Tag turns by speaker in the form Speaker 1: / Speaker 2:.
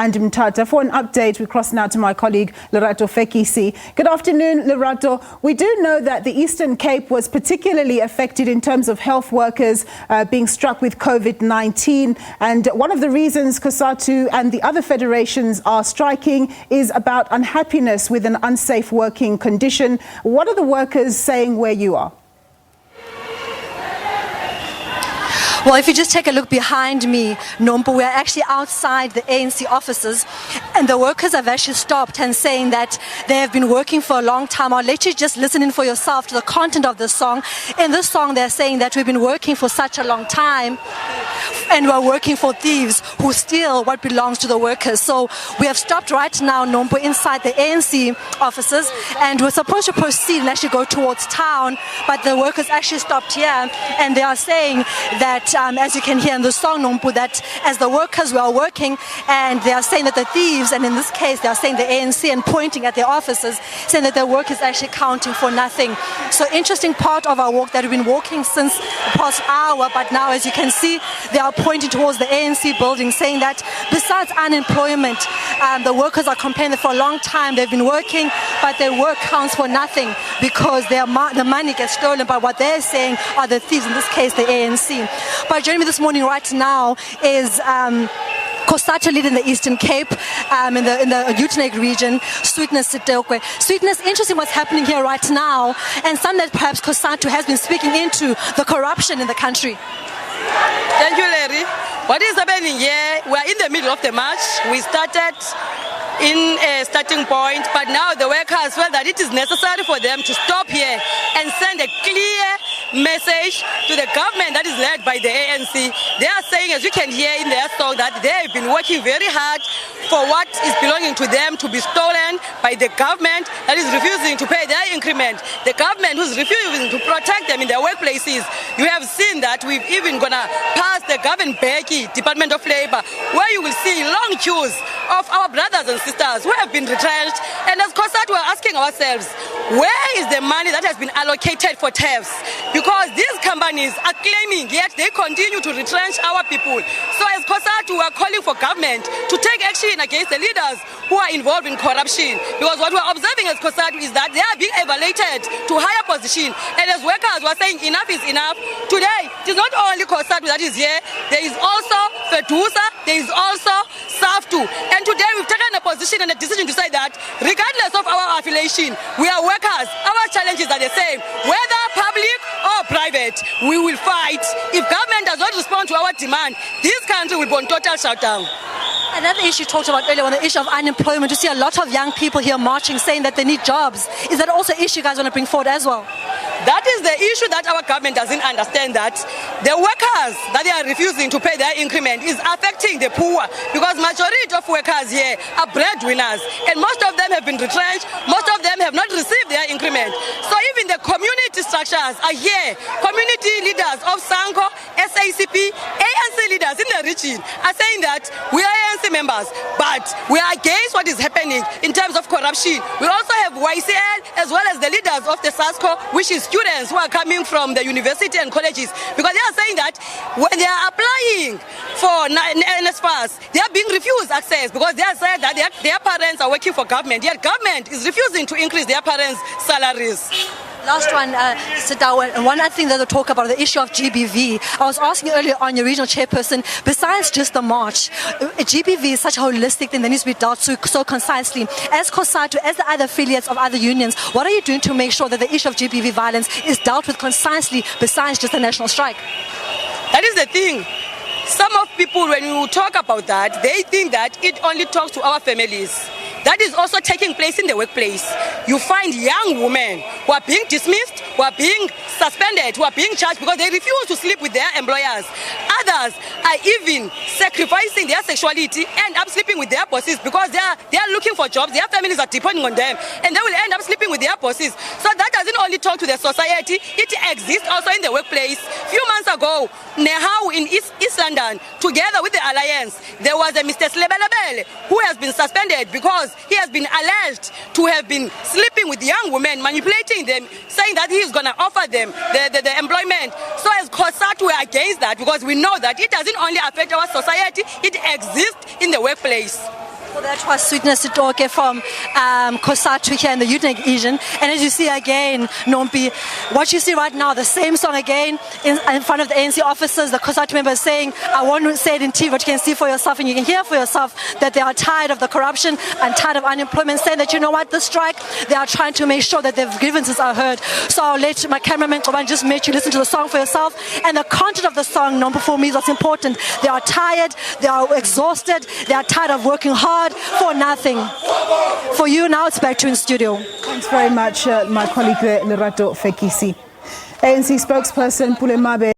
Speaker 1: and Mthatha. For an update, we cross now to my colleague Lerato Fekisi. Good afternoon, Lerato. We do know that the Eastern Cape was particularly affected in terms of health workers being struck with COVID-19. And one of the reasons COSATU and the other federations are striking is about unhappiness with an unsafe working condition. What are the workers saying where you are?
Speaker 2: Well, if you just take a look behind me, Nompu, we're actually outside the ANC offices, and the workers have actually stopped and saying that they have been working for a long time. I'll let you just listen in for yourself to the content of this song. In this song, they're saying that we've been working for such a long time, and we're working for thieves who steal what belongs to the workers. So we have stopped right now, Nompu, inside the ANC offices, and we're supposed to proceed and actually go towards town, but the workers actually stopped here, and they are saying that as you can hear in the song, Nompu, that as the workers were working, and they are saying that the thieves, and in this case they are saying the ANC and pointing at their offices, saying that their work is actually counting for nothing. So interesting part of our walk that we've been walking since the past hour, but now as you can see, they are pointing towards the ANC building, saying that besides unemployment, the workers are complaining that for a long time they've been working, but their work counts for nothing because the money gets stolen by what they're saying are the thieves, in this case the ANC. But joining me this morning right now is COSATU lead in the Eastern Cape, in the Utenac region, Sweetness Sitokwe. Sweetness, interesting what's happening here right now, and some that perhaps COSATU has been speaking into the corruption in the country.
Speaker 3: Thank you, Larry. What is happening here? We are in the middle of the march. We started in a starting point, but now the workers felt that it is necessary for them to stop here and send a clear message to the government that is led by the ANC. They are saying, as you can hear in their song, that they have been working very hard for what is belonging to them to be stolen by the government that is refusing to pay their increment. The government who is refusing to protect them in their workplaces. You have seen that we've even gonna pass the Gavin Becky Department of Labour, where you will see long queues of our brothers and sisters who have been retrenched. And as COSATU, we're asking ourselves, where is the money that has been allocated for TAFs? Because these companies are claiming, yet they continue to retrench our people. So as COSATU, we are calling for government to take action against the leaders who are involved in corruption. Because what we're observing as COSATU is that they are being elevated to higher position. And as workers, we're saying enough is enough. Today, it is not only COSATU that is here, there is also FEDUSA, there is also SABC. And today we've taken a position and a decision to say that regardless of our affiliation, we are workers. Our challenges are the same. Whether public or private, we will fight. If government does not respond to our demand, this country will be on total shutdown.
Speaker 2: Another issue you talked about earlier on the issue of unemployment. You see a lot of young people here marching saying that they need jobs. Is that also an issue you guys want to bring forward as well?
Speaker 3: That is the issue that our government doesn't understand, that the workers that they are refusing to pay their increment is affecting the poor, because majority of workers here are breadwinners and most of them have been retrenched, most of them have not received their increment. So even the community structures are here. Community leaders of SANCO, SACP, ANC leaders in the region are saying that we are ANC members, but we are against what is happening in terms of corruption. We also have YCL as well as the leaders of the SASCO, which is students who are coming from the university and colleges, because they are saying that when they are applying for NSFAS, they are being refused access because they are saying that their parents are working for government, yet government is refusing to increase their parents' salaries.
Speaker 2: Last one, Sidawa, one other thing that they talk about, the issue of GBV. I was asking earlier on your regional chairperson, besides just the march, GBV is such a holistic thing that needs to be dealt so concisely. As COSATU, as the other affiliates of other unions, what are you doing to make sure that the issue of GBV violence is dealt with concisely besides just a national strike?
Speaker 3: That is the thing. Some of people, when you talk about that, they think that it only talks to our families. That is also taking place in the workplace. You find young women who are being dismissed, who are being suspended, who are being charged because they refuse to sleep with their employers. Others are even sacrificing their sexuality, end up sleeping with their bosses because they are looking for jobs, their families are depending on them, and they will end up sleeping with their bosses. So that doesn't only talk to the society, it exists also in the workplace. Few months ago, Nehau in East London, together with the Alliance, there was a Mr. Slebelebele who has been suspended because he has been alleged to have been sleeping with young women, manipulating them, saying that he is going to offer them the employment. So as COSATU, we're against that because we know that it doesn't only affect our society, it exists in the workplace.
Speaker 2: So that was Sweetness Sitoke from COSATU here in the Youth Asian. And as you see again, Nompi, what you see right now, the same song again in front of the ANC officers, the COSATU members saying, I won't say it in TV, but you can see for yourself and you can hear for yourself that they are tired of the corruption and tired of unemployment, saying that, you know what, the strike, they are trying to make sure that their grievances are heard. So I'll let my cameraman Komani just make you listen to the song for yourself. And the content of the song, Nompi, for me is what's important. They are tired, they are exhausted, they are tired of working hard for nothing. For you, now it's back to in studio.
Speaker 1: Thanks very much, my colleague Lerato Fekisi. ANC spokesperson Pulemabe